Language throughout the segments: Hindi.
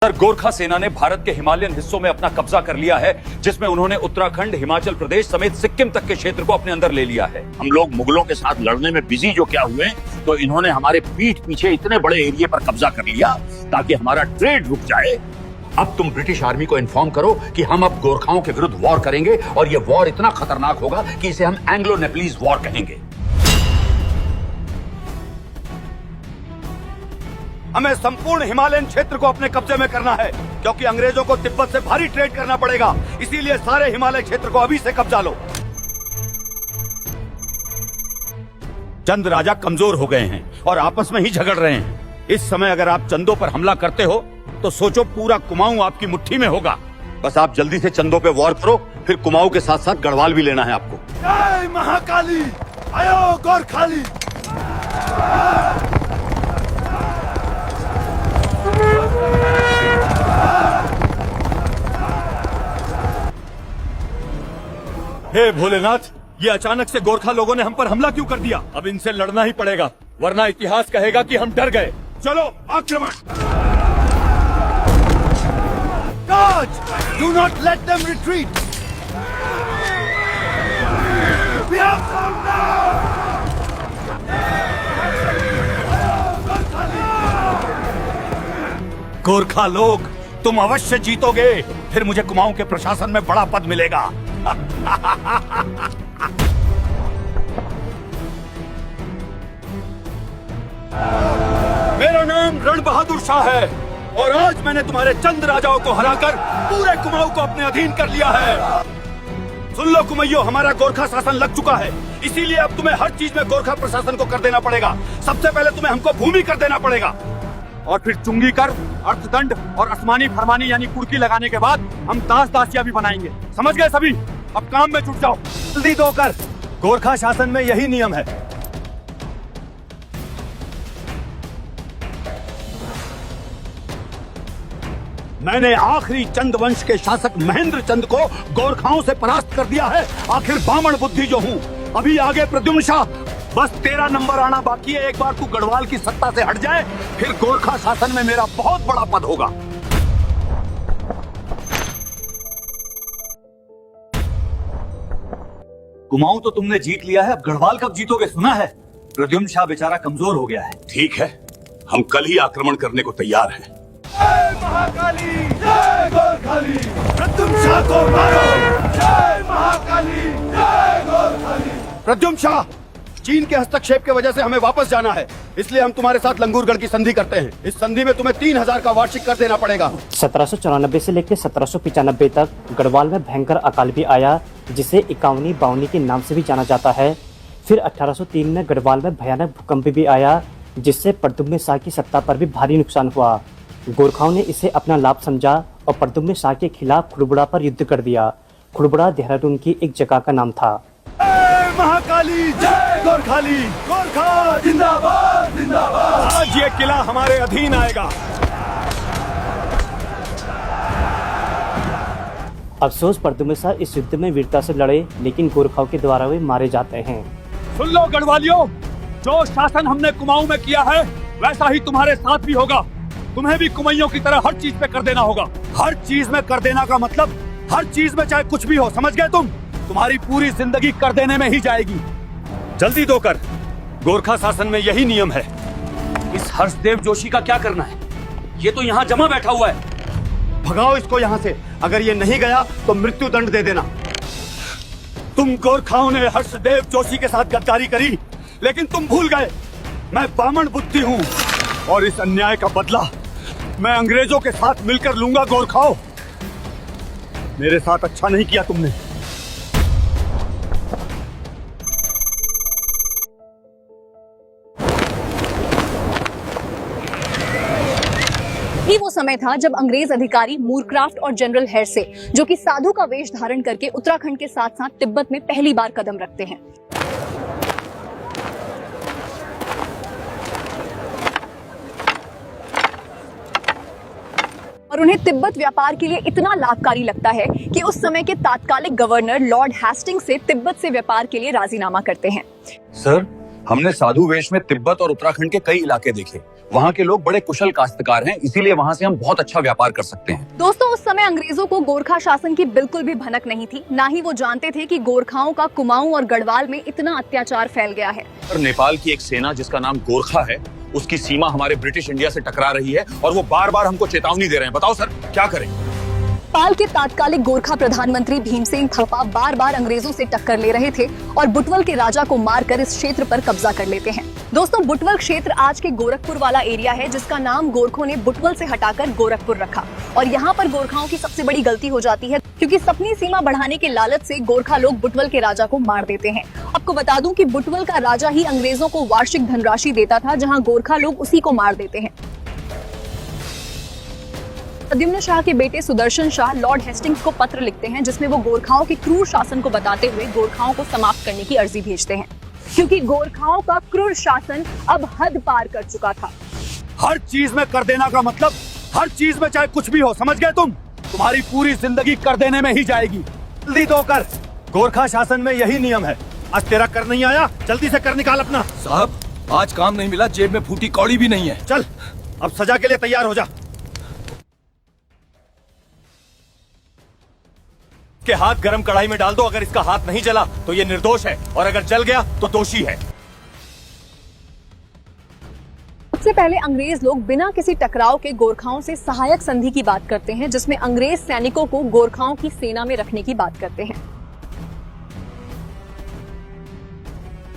सर, गोरखा सेना ने भारत के हिमालयन हिस्सों में अपना कब्जा कर लिया है, जिसमें उन्होंने उत्तराखंड, हिमाचल प्रदेश समेत सिक्किम तक के क्षेत्र को अपने अंदर ले लिया है। हम लोग मुगलों के साथ लड़ने में बिजी जो क्या हुए, तो इन्होंने हमारे पीठ पीछे इतने बड़े एरिया पर कब्जा कर लिया ताकि हमारा ट्रेड रुक जाए। अब तुम ब्रिटिश आर्मी को इन्फॉर्म करो कि हम अब गोरखाओं के विरुद्ध वॉर करेंगे और ये वॉर इतना खतरनाक होगा कि इसे हम एंग्लो नेपलीज वॉर कहेंगे। हमें संपूर्ण हिमालयन क्षेत्र को अपने कब्जे में करना है, क्योंकि अंग्रेजों को तिब्बत से भारी ट्रेड करना पड़ेगा। इसीलिए सारे हिमालय क्षेत्र को अभी से कब्जा लो। चंद राजा कमजोर हो गए हैं और आपस में ही झगड़ रहे हैं। इस समय अगर आप चंदों पर हमला करते हो तो सोचो पूरा कुमाऊं आपकी मुट्ठी में होगा। बस आप जल्दी से चंदों पे वॉर करो, फिर कुमाऊं के साथ साथ गढ़वाल भी लेना है आपको। जय महाकाली, आयो गोरखाली। हे भोलेनाथ, ये अचानक से गोरखा लोगों ने हम पर हमला क्यों कर दिया? अब इनसे लड़ना ही पड़ेगा, वरना इतिहास कहेगा कि हम डर गए। चलो आक्रमण! Charge! Do not let them retreat. We have come now. Gorkha लोग, तुम अवश्य जीतोगे, फिर मुझे कुमाऊं के प्रशासन में बड़ा पद मिलेगा। मेरा नाम रण बहादुर शाह है और आज मैंने तुम्हारे चंद राजाओं को हराकर पूरे कुमाऊं को अपने अधीन कर लिया है। सुन लो कुमैयो, हमारा गोरखा शासन लग चुका है, इसीलिए अब तुम्हें हर चीज में गोरखा प्रशासन को कर देना पड़ेगा। सबसे पहले तुम्हें हमको भूमि कर देना पड़ेगा और फिर चुंगी कर, अर्थदंड और आसमानी फरमानी यानी कुर्की लगाने के बाद हम दास दासिया भी बनाएंगे। समझ गए सभी? अब काम में जुट जाओ, जल्दी दो कर। गोरखा शासन में यही नियम है। मैंने आखिरी चंद वंश के शासक महेंद्र चंद को गोरखाओं से परास्त कर दिया है। आखिर बामण बुद्धि जो हूँ। अभी आगे प्रद्युम्न शाह, बस तेरा नंबर आना बाकी है। एक बार तू गढ़वाल की सत्ता से हट जाए, फिर गोरखा शासन में मेरा बहुत बड़ा पद होगा। कुमाऊं तो तुमने जीत लिया है, अब गढ़वाल कब जीतोगे सुना है? प्रद्युम्न शाह बेचारा कमजोर हो गया है। ठीक है, हम कल ही आक्रमण करने को तैयार हैं। जय महाकाली, जय गोरखाली। प्रद्युम्न शाह को मारो। जय महाकाली, जय गोरखाली। प्रद्युम्न शाह, चीन के हस्तक्षेप की वजह से हमें वापस जाना है, इसलिए हम तुम्हारे साथ लंगूरगढ़ की संधि करते हैं। इस संधि में तुम्हें 3000 का वार्षिक कर देना पड़ेगा। 1794 से लेकर 1795 तक गढ़वाल में भयंकर अकाल भी आया, जिसे 51 बावनी के नाम से भी जाना जाता है। फिर 1803 में गढ़वाल में भयानक भूकंप भी आया, जिससे प्रद्युम्न शाह की सत्ता पर भी भारी नुकसान हुआ। गोरखाओं ने इसे अपना लाभ समझा और प्रद्युम्न शाह के खिलाफ खुड़बुड़ा पर युद्ध कर दिया। खुड़बुड़ा देहरादून की एक जगह का नाम था। जय महाकाली, जय गोरखाली। गोरखा जिंदाबाद, जिंदाबाद। आज ये किला हमारे अधीन आएगा। अफसोस प्रद्युम्न शाह इस युद्ध में वीरता से लड़े, लेकिन गोरखाओं के द्वारा वे मारे जाते हैं। सुन लो गढ़वालियों, जो शासन हमने कुमाऊं में किया है वैसा ही तुम्हारे साथ भी होगा। तुम्हें भी कुमैयों की तरह हर चीज पे कर देना होगा। हर चीज में कर देना का मतलब हर चीज में चाहे कुछ भी हो, समझ गए तुम? तुम्हारी पूरी जिंदगी कर देने में ही जाएगी। जल्दी दो कर, गोरखा शासन में यही नियम है। इस हर्षदेव जोशी का क्या करना है? ये तो यहाँ जमा बैठा हुआ है। भगाओ इसको यहाँ से। अगर ये नहीं गया तो मृत्यु दंड दे देना। तुम गोरखाओं ने हर्षदेव जोशी के साथ गद्दारी करी, लेकिन तुम भूल गए मैं बामण बुद्धि हूँ और इस अन्याय का बदला मैं अंग्रेजों के साथ मिलकर लूंगा। गोरखाओं, मेरे साथ अच्छा नहीं किया तुमने। ये वो समय था जब अंग्रेज अधिकारी मूरक्राफ्ट और जनरल हेरसे, जो कि साधु का वेश धारण करके उत्तराखंड के साथ साथ तिब्बत में पहली बार कदम रखते हैं। और उन्हें तिब्बत व्यापार के लिए इतना लाभकारी लगता है कि उस समय के तात्कालिक गवर्नर लॉर्ड हेस्टिंग्स से तिब्बत से व्यापार के लिए राजीनामा करते हैं। सर, हमने साधु वेश में तिब्बत और उत्तराखंड के कई इलाके देखे। वहाँ के लोग बड़े कुशल काश्तकार हैं, इसीलिए वहाँ से हम बहुत अच्छा व्यापार कर सकते हैं। दोस्तों, उस समय अंग्रेजों को गोरखा शासन की बिल्कुल भी भनक नहीं थी। ना ही वो जानते थे कि गोरखाओं का कुमाऊं और गढ़वाल में इतना अत्याचार फैल गया है। और नेपाल की एक सेना जिसका नाम गोरखा है, उसकी सीमा हमारे ब्रिटिश इंडिया से टकरा रही है और वो बार बार हमको चेतावनी दे रहे हैं। बताओ सर, क्या करें? नेपाल के तात्कालिक गोरखा प्रधानमंत्री भीमसेन थपा बार बार अंग्रेजों से टक्कर ले रहे थे और बुटवल के राजा को मारकर इस क्षेत्र पर कब्जा कर लेते हैं। दोस्तों, बुटवल क्षेत्र आज के गोरखपुर वाला एरिया है, जिसका नाम गोरखों ने बुटवल से हटाकर गोरखपुर रखा। और यहाँ पर गोरखाओं की सबसे बड़ी गलती हो जाती है, क्योंकि अपनी सीमा बढ़ाने के लालच से गोरखा लोग बुटवल के राजा को मार देते हैं। आपको बता दूं कि बुटवल का राजा ही अंग्रेजों को वार्षिक धनराशि देता था, जहाँ गोरखा लोग उसी को मार देते हैं। प्रद्युम्न शाह के बेटे सुदर्शन शाह लॉर्ड हेस्टिंग्स को पत्र लिखते हैं, जिसमें वो गोरखाओं के क्रूर शासन को बताते हुए गोरखाओं को समाप्त करने की अर्जी भेजते हैं, क्योंकि गोरखाओं का क्रूर शासन अब हद पार कर चुका था। हर चीज में कर देना का मतलब हर चीज में चाहे कुछ भी हो, समझ गए तुम? तुम्हारी पूरी जिंदगी कर देने में ही जाएगी। जल्दी तो कर, गोरखा शासन में यही नियम है। आज तेरा कर नहीं आया, जल्दी से कर निकाल अपना। साहब, आज काम नहीं मिला, जेब में फूटी कौड़ी भी नहीं है। चल, अब सजा के लिए तैयार हो जा। के हाथ गरम कढ़ाई में डाल दो। अगर इसका हाथ नहीं जला तो ये निर्दोष है, और अगर जल गया तो दोषी है। सबसे पहले अंग्रेज लोग बिना किसी टकराव के गोरखाओं से सहायक संधि की बात करते हैं, जिसमें अंग्रेज सैनिकों को गोरखाओं की सेना में रखने की बात करते हैं।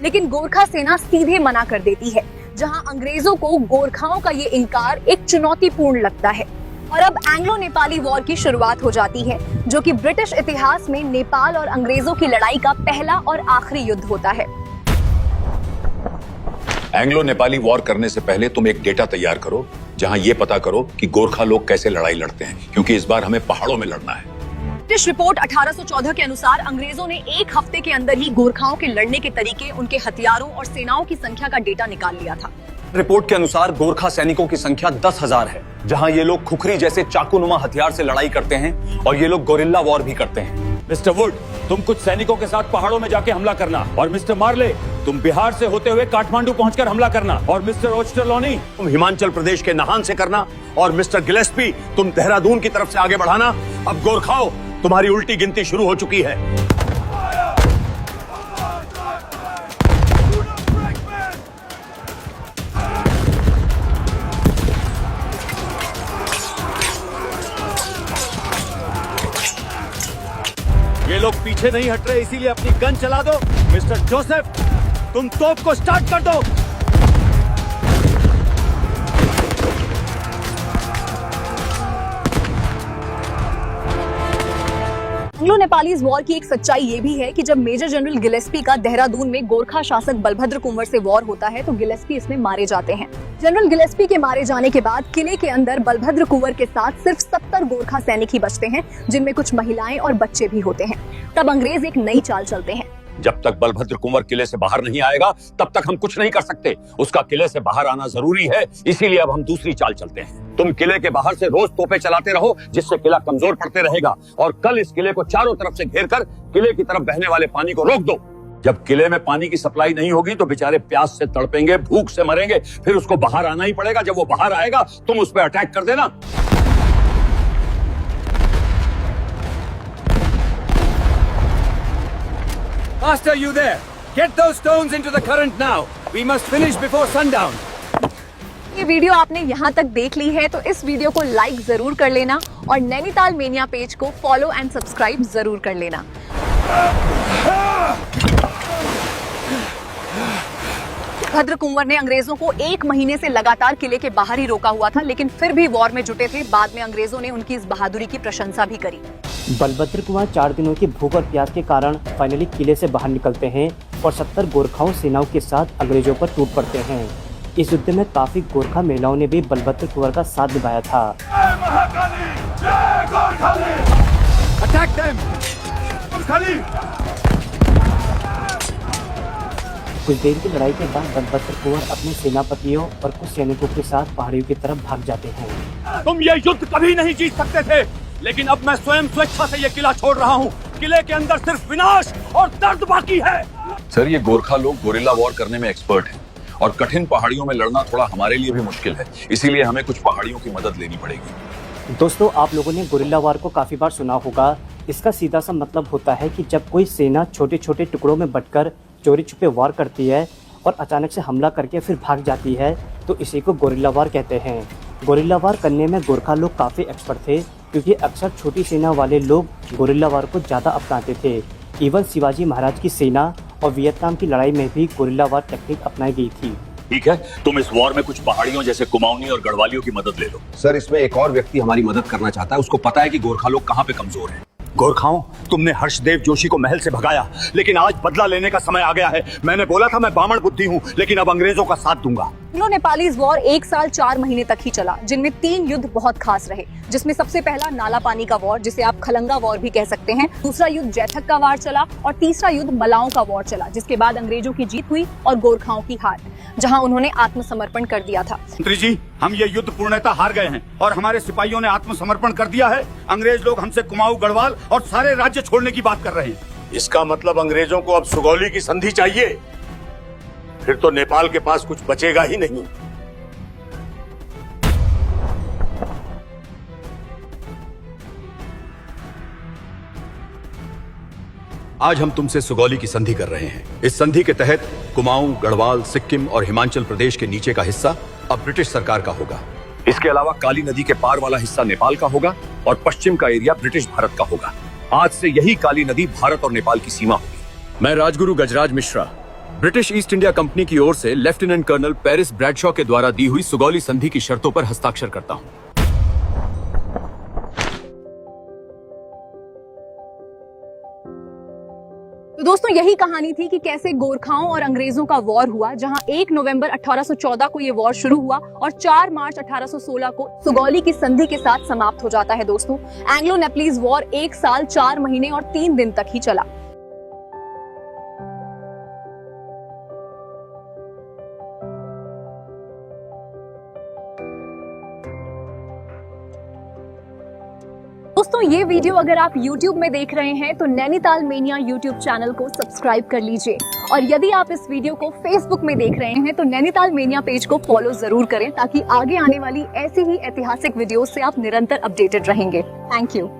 लेकिन गोरखा सेना सीधे मना कर देती है, जहां अंग्रेजों को गोरखाओं का ये इनकार एक चुनौतीपूर्ण लगता है। और अब एंग्लो नेपाली वॉर की शुरुआत हो जाती है, जो कि ब्रिटिश इतिहास में नेपाल और अंग्रेजों की लड़ाई का पहला और आखिरी युद्ध होता है। एंग्लो नेपाली वॉर करने से पहले तुम एक डेटा तैयार करो, जहां ये पता करो कि गोरखा लोग कैसे लड़ाई लड़ते हैं, क्योंकि इस बार हमें पहाड़ों में लड़ना है। ब्रिटिश रिपोर्ट 1814 के अनुसार अंग्रेजों ने एक हफ्ते के अंदर ही गोरखाओं के लड़ने के तरीके, उनके हथियारों और सेनाओं की संख्या का डेटा निकाल लिया था। रिपोर्ट के अनुसार गोरखा सैनिकों की संख्या 10,000 है, जहां ये लोग खुखरी जैसे चाकूनुमा हथियार से लड़ाई करते हैं और ये लोग गोरिल्ला वॉर भी करते हैं। मिस्टर वुड, तुम कुछ सैनिकों के साथ पहाड़ों में जाके हमला करना, और मिस्टर मार्ले, तुम बिहार से होते हुए काठमांडू पहुंचकर हमला करना, और मिस्टर ओस्टरलोनी, तुम हिमाचल प्रदेश के नाहन से करना, और मिस्टर गिलेस्पी, तुम देहरादून की तरफ से आगे बढ़ाना। अब गोरखाओं, तुम्हारी उल्टी गिनती शुरू हो चुकी है। ये लोग पीछे नहीं हट रहे, इसीलिए अपनी गन चला दो। मिस्टर जोसेफ, तुम तोप को स्टार्ट कर दो। एंग्लो नेपालीज वॉर की एक सच्चाई ये भी है कि जब मेजर जनरल गिलेस्पी का देहरादून में गोरखा शासक बलभद्र कुंवर से वॉर होता है, तो गिलेस्पी इसमें मारे जाते हैं। जनरल गिलेस्पी के मारे जाने के बाद किले के अंदर बलभद्र कुंवर के साथ सिर्फ 70 गोरखा सैनिक ही बचते हैं, जिनमें कुछ महिलाएं और बच्चे भी होते हैं। तब अंग्रेज एक नई चाल चलते हैं। जब तक बलभद्र कुंवर किले से बाहर नहीं आएगा, तब तक हम कुछ नहीं कर सकते। उसका किले से बाहर आना जरूरी है, इसीलिए अब हम दूसरी चाल चलते हैं। तुम किले के बाहर से रोज तोपे चलाते रहो, जिससे किला कमजोर पड़ते रहेगा, और कल इस किले को चारों तरफ से घेरकर किले की तरफ बहने वाले पानी को रोक दो। जब किले में पानी की सप्लाई नहीं होगी तो बेचारे प्यास से तड़पेंगे, भूख से मरेंगे, फिर उसको बाहर आना ही पड़ेगा। जब वो बाहर आएगा, तुम उस पर अटैक कर देना। Master, you there? Get those stones into the current now. We must finish before sundown. ये वीडियो आपने यहाँ तक देख ली है, तो इस वीडियो को लाइक जरूर कर लेना और नैनीताल मेनिया पेज को फॉलो एंड सब्सक्राइब जरूर कर लेना। भद्र कुंवर ने अंग्रेजों को 1 महीने से लगातार किले के बाहर ही रोका हुआ था, लेकिन फिर भी वॉर में जुटे थे। बाद में अंग्रेजों ने उनकी इस बहादुरी की प्रशंसा भी करी। बलभद्र कुंवर 4 दिनों की भूख और प्यास के कारण फाइनली किले से बाहर निकलते हैं और 70 गोरखाओं सेनाओं के साथ अंग्रेजों पर टूट पड़ते हैं। इस युद्ध में काफी गोरखा महिलाओं ने भी बलभद्र कुंवर का साथ निभाया था। जय महाकाली, जय गोरखाली। Attack them! गोरखाली। कुछ देर की लड़ाई के बाद बलभद्र कुंवर अपने सेनापतियों और कुछ सैनिकों के साथ पहाड़ियों की तरफ भाग जाते हैं। तुम ये युद्ध कभी नहीं जीत सकते थे, लेकिन अब मैं स्वयं स्वेच्छा से ये किला छोड़ रहा हूँ। किले के अंदर सिर्फ विनाश और दर्द बाकी है। सर, ये गोरखा लोग गोरिल्ला वॉर करने में एक्सपर्ट हैं और कठिन पहाड़ियों में लड़ना थोड़ा हमारे लिए भी मुश्किल है, इसीलिए हमें कुछ पहाड़ियों की मदद लेनी पड़ेगी। दोस्तों, आप लोगों ने गोरिल्ला वार को काफ़ी बार सुना होगा। इसका सीधा सा मतलब होता है कि जब कोई सेना छोटे छोटे टुकड़ों में बंटकर चोरी छुपे वार करती है और अचानक से हमला करके फिर भाग जाती है, तो इसी को गोरिल्ला वार कहते हैं। गोरिल्ला वार करने में गोरखा लोग काफ़ी एक्सपर्ट थे, क्योंकि अक्सर छोटी सेना वाले लोग गोरिल्ला वार को ज़्यादा अपनाते थे। इवन शिवाजी महाराज की सेना और वियतनाम की लड़ाई में भी गोरिल्ला वार टेक्निक अपनाई गई थी। ठीक है, तुम इस वॉर में कुछ पहाड़ियों जैसे कुमाऊनी और गढ़वालियों की मदद ले लो। सर, इसमें एक और व्यक्ति हमारी मदद करना चाहता है। उसको पता है कि गोरखा लोग कहाँ पे कमजोर हैं। गोरखाओं, तुमने हर्षदेव जोशी को महल से भगाया, लेकिन आज बदला लेने का समय आ गया है। मैंने बोला था मैं बामण बुद्धि हूँ, लेकिन अब अंग्रेजों का साथ दूंगा। एंग्लो नेपालीज वॉर 1 साल 4 महीने तक ही चला, जिनमें 3 युद्ध बहुत खास रहे, जिसमें सबसे पहला नाला पानी का वॉर, जिसे आप खलंगा वॉर भी कह सकते हैं। दूसरा युद्ध जैथक का वार चला और तीसरा युद्ध मलाओं का वॉर चला, जिसके बाद अंग्रेजों की जीत हुई और गोरखाओं की हार, जहां उन्होंने आत्मसमर्पण कर दिया था। मंत्री जी, हम ये युद्ध पूर्णतः हार गए हैं और हमारे सिपाहियों ने आत्मसमर्पण कर दिया है। अंग्रेज लोग हमसे कुमाऊं, गढ़वाल और सारे राज्य छोड़ने की बात कर रहे हैं। इसका मतलब अंग्रेजों को अब सुगौली की संधि चाहिए, फिर तो नेपाल के पास कुछ बचेगा ही नहीं। आज हम तुमसे सुगौली की संधि कर रहे हैं। इस संधि के तहत कुमाऊं, गढ़वाल, सिक्किम और हिमाचल प्रदेश के नीचे का हिस्सा अब ब्रिटिश सरकार का होगा। इसके अलावा काली नदी के पार वाला हिस्सा नेपाल का होगा और पश्चिम का एरिया ब्रिटिश भारत का होगा। आज से यही काली नदी भारत और नेपाल की सीमा होगी। मैं Rajguru Gajraj Mishra, British East India Company की ओर से लेफ्टिनेंट कर्नल पेरिस ब्रैडशॉ के द्वारा दी हुई सुगौली संधि की शर्तों पर हस्ताक्षर करता हूँ। तो दोस्तों, यही कहानी थी कि कैसे गोरखाओं और अंग्रेजों का वॉर हुआ, जहां 1 नवंबर 1814 को ये वॉर शुरू हुआ और 4 मार्च 1816 को सुगौली की संधि के साथ समाप्त हो जाता है। दोस्तों, एंग्लो नेपलीज वॉर 1 साल 4 महीने और 3 दिन तक ही चला। दोस्तों, ये वीडियो अगर आप YouTube में देख रहे हैं तो नैनीताल मेनिया YouTube चैनल को सब्सक्राइब कर लीजिए, और यदि आप इस वीडियो को Facebook में देख रहे हैं तो नैनीताल मेनिया पेज को फॉलो जरूर करें, ताकि आगे आने वाली ऐसी ही ऐतिहासिक वीडियोस से आप निरंतर अपडेटेड रहेंगे। Thank you.